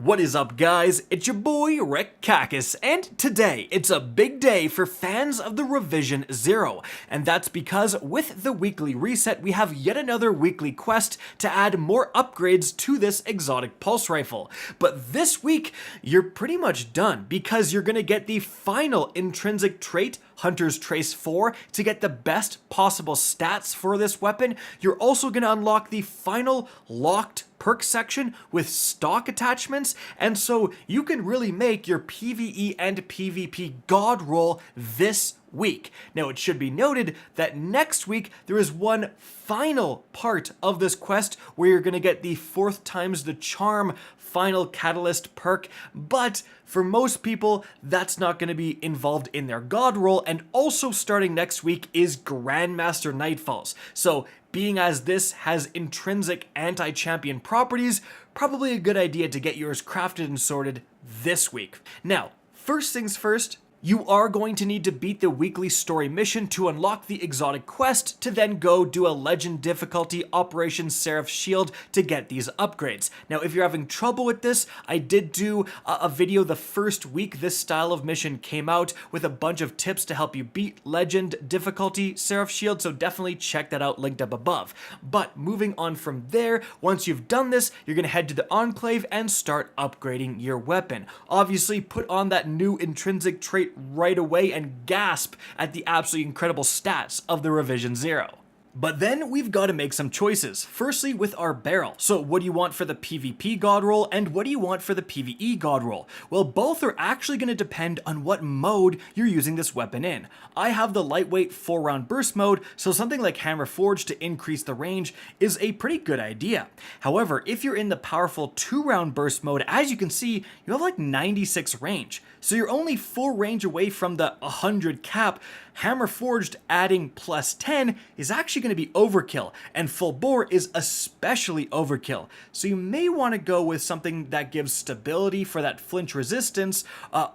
What is up, guys? It's your boy Rick Kakis, and today it's a big day for fans of the Revision Zero, and that's because with the weekly reset we have yet another weekly quest to add more upgrades to this exotic pulse rifle. But this week you're pretty much done because you're gonna get the final intrinsic trait, Hunter's Trace 4, to get the best possible stats for this weapon. You're also gonna unlock the final locked perk section with stock attachments, and so you can really make your PvE and PvP god roll this week. Now, it should be noted that next week there is one final part of this quest where you're going to get the 4th times the charm final catalyst perk, but for most people that's not going to be involved in their god roll. And also starting next week is Grandmaster Nightfalls. So being as this has intrinsic anti-champion properties, probably a good idea to get yours crafted and sorted this week. Now, first things first, you are going to need to beat the weekly story mission to unlock the exotic quest to then go do a legend difficulty Operation Seraph Shield to get these upgrades. Now, if you're having trouble with this, I did do a video the first week this style of mission came out with a bunch of tips to help you beat legend difficulty Seraph Shield, so definitely check that out, linked up above. But moving on from there, once you've done this, you're going to head to the Enclave and start upgrading your weapon. Obviously, put on that new intrinsic trait right away and gasp at the absolutely incredible stats of the Revision Zero. But then we've got to make some choices. Firstly, with our barrel. So what do you want for the PvP god roll, and what do you want for the PvE god roll? Well, both are actually going to depend on what mode you're using this weapon in. I have the lightweight 4-round burst mode, so something like Hammer Forge to increase the range is a pretty good idea. However, if you're in the powerful 2-round burst mode, as you can see, you have like 96 range. So you're only full range away from the 100 cap. Hammer Forged adding plus 10 is actually going to be overkill, and full bore is especially overkill. So you may want to go with something that gives stability for that flinch resistance,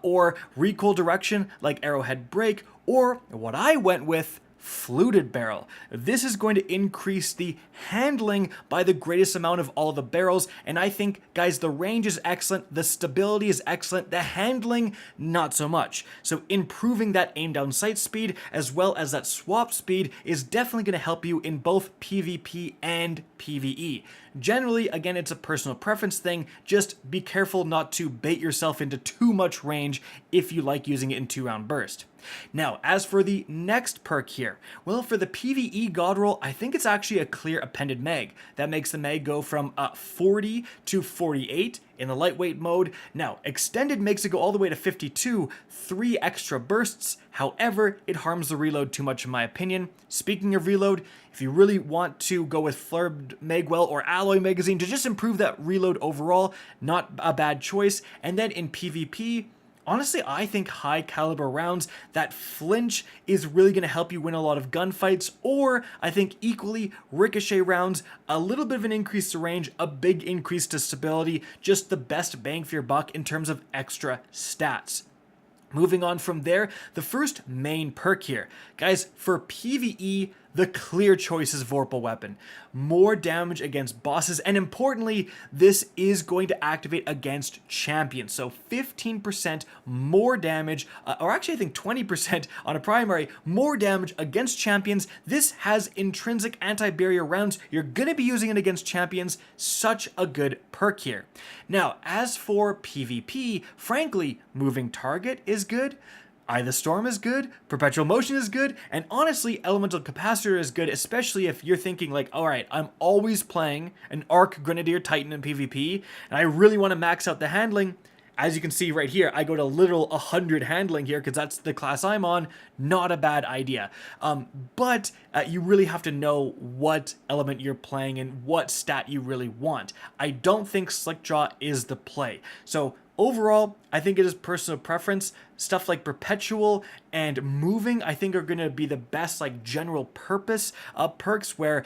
or recoil direction like Arrowhead Break, or what I went with, Fluted Barrel. This is going to increase the handling by the greatest amount of all the barrels, and I think, guys, the range is excellent, the stability is excellent, the handling not so much. So improving that aim down sight speed as well as that swap speed is definitely going to help you in both PvP and PvE. Generally, again, it's a personal preference thing. Just be careful not to bait yourself into too much range if you like using it in 2-round burst. Now, as for the next perk here, well, for the PvE god roll, I think it's actually a clear appended mag. That makes the mag go from 40 to 48 in the lightweight mode. Now, extended makes it go all the way to 52, 3 extra bursts. However, it harms the reload too much in my opinion. Speaking of reload, if you really want to go with Flared Magwell or Alloy Magazine to just improve that reload overall, not a bad choice. And then in PvP, honestly, I think high caliber rounds, that flinch is really going to help you win a lot of gunfights, or I think equally ricochet rounds, a little bit of an increase to range, a big increase to stability, just the best bang for your buck in terms of extra stats. Moving on from there, the first main perk here. Guys, for PvE, the clear choice is Vorpal Weapon. More damage against bosses, and importantly, this is going to activate against champions. So 15% more damage, or actually I think 20% on a primary, more damage against champions. This has intrinsic anti-barrier rounds. You're going to be using it against champions. Such a good perk here. Now, as for PvP, frankly, Moving Target is good. Eye of the Storm is good, Perpetual Motion is good, and honestly, Elemental Capacitor is good, especially if you're thinking like, alright, I'm always playing an Arc Grenadier Titan in PvP, and I really want to max out the handling. As you can see right here, I go to literal 100 handling here because that's the class I'm on. Not a bad idea. But you really have to know what element you're playing and what stat you really want. I don't think Slickjaw is the play. So overall, I think it is personal preference. Stuff like Perpetual and Moving, I think, are going to be the best like general purpose perks, where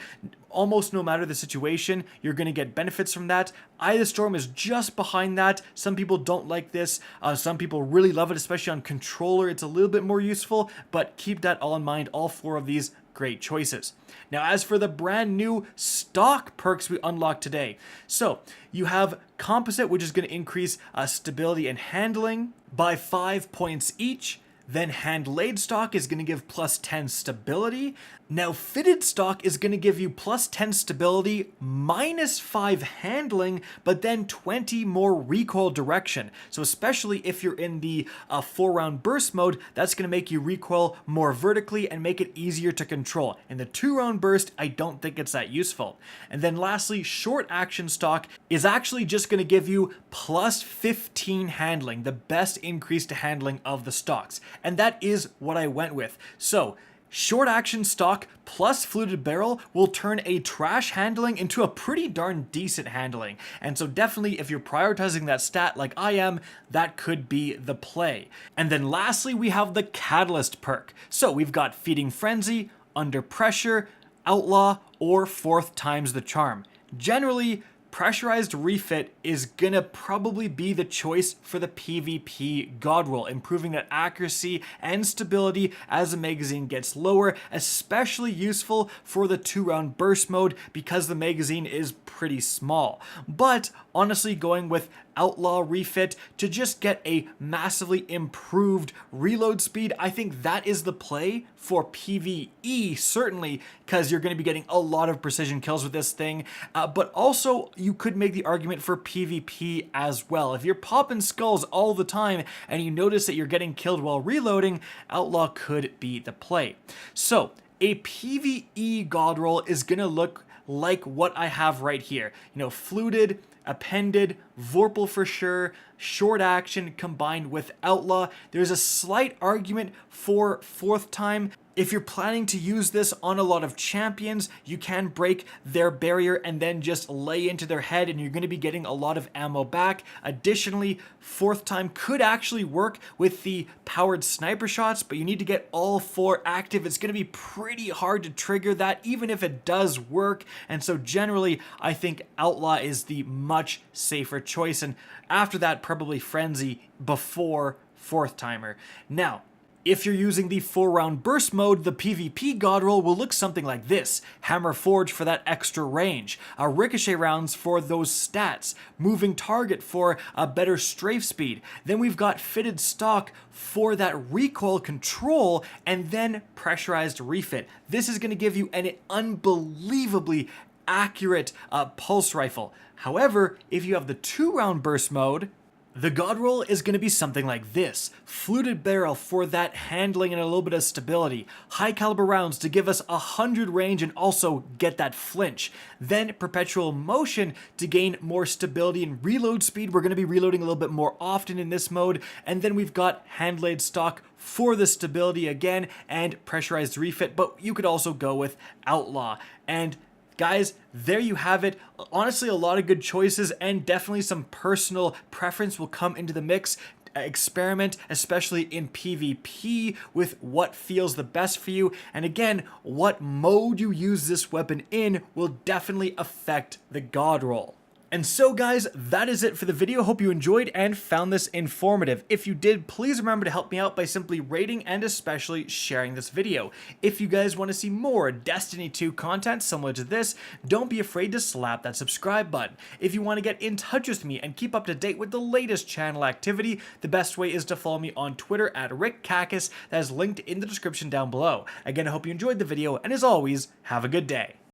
almost no matter the situation, you're going to get benefits from that. Eye of the Storm is just behind that. Some people don't like this. Some people really love it, especially on controller. It's a little bit more useful, but keep that all in mind. All 4 of these great choices. Now, as for the brand new stock perks we unlocked today. So you have Composite, which is going to increase stability and handling by 5 points each. Then Hand Laid Stock is going to give plus 10 stability. Now Fitted Stock is going to give you plus 10 stability, minus 5 handling, but then 20 more recoil direction. So especially if you're in the 4-round burst mode, that's going to make you recoil more vertically and make it easier to control. In the 2-round burst, I don't think it's that useful. And then lastly, Short Action Stock is actually just going to give you plus 15 handling, the best increase to handling of the stocks. And that is what I went with. So Short Action Stock plus Fluted Barrel will turn a trash handling into a pretty darn decent handling. And so definitely if you're prioritizing that stat like I am, that could be the play. And then lastly, we have the Catalyst perk. So we've got Feeding Frenzy, Under Pressure, Outlaw, or 4th times the charm. Generally, Pressurized Refit is gonna probably be the choice for the PvP god roll, improving that accuracy and stability as the magazine gets lower, especially useful for the 2-round burst mode because the magazine is pretty small. But honestly, going with Outlaw Refit to just get a massively improved reload speed, I think that is the play for PvE, certainly, because you're going to be getting a lot of precision kills with this thing, but also you could make the argument for PvP as well. If you're popping skulls all the time and you notice that you're getting killed while reloading, Outlaw could be the play. So a PvE god roll is going to look like what I have right here. You know, Fluted, Appended, Vorpal for sure, Short Action combined with Outlaw. There's a slight argument for 4th time. If you're planning to use this on a lot of champions, you can break their barrier and then just lay into their head and you're going to be getting a lot of ammo back. Additionally, 4th time could actually work with the powered sniper shots, but you need to get all 4 active. It's going to be pretty hard to trigger that even if it does work. And so generally, I think Outlaw is the much safer choice. And after that, probably Frenzy before 4th timer. Now, if you're using the 4-round burst mode, the PvP god roll will look something like this. Hammer Forge for that extra range, Ricochet rounds for those stats, Moving Target for a better strafe speed. Then we've got Fitted Stock for that recoil control, and then Pressurized Refit. This is going to give you an unbelievably accurate pulse rifle. However, if you have the 2-round burst mode, the god roll is going to be something like this. Fluted Barrel for that handling and a little bit of stability. High caliber rounds to give us 100 range and also get that flinch. Then Perpetual Motion to gain more stability and reload speed. We're going to be reloading a little bit more often in this mode. And then we've got Hand Laid Stock for the stability again and Pressurized Refit, but you could also go with Outlaw. And guys, there you have it. Honestly, a lot of good choices and definitely some personal preference will come into the mix. Experiment, especially in PvP, with what feels the best for you. And again, what mode you use this weapon in will definitely affect the god roll. And so guys, that is it for the video. Hope you enjoyed and found this informative. If you did, please remember to help me out by simply rating and especially sharing this video. If you guys want to see more Destiny 2 content similar to this, don't be afraid to slap that subscribe button. If you want to get in touch with me and keep up to date with the latest channel activity, the best way is to follow me on Twitter at RickCacus, that is linked in the description down below. Again, I hope you enjoyed the video, and as always, have a good day.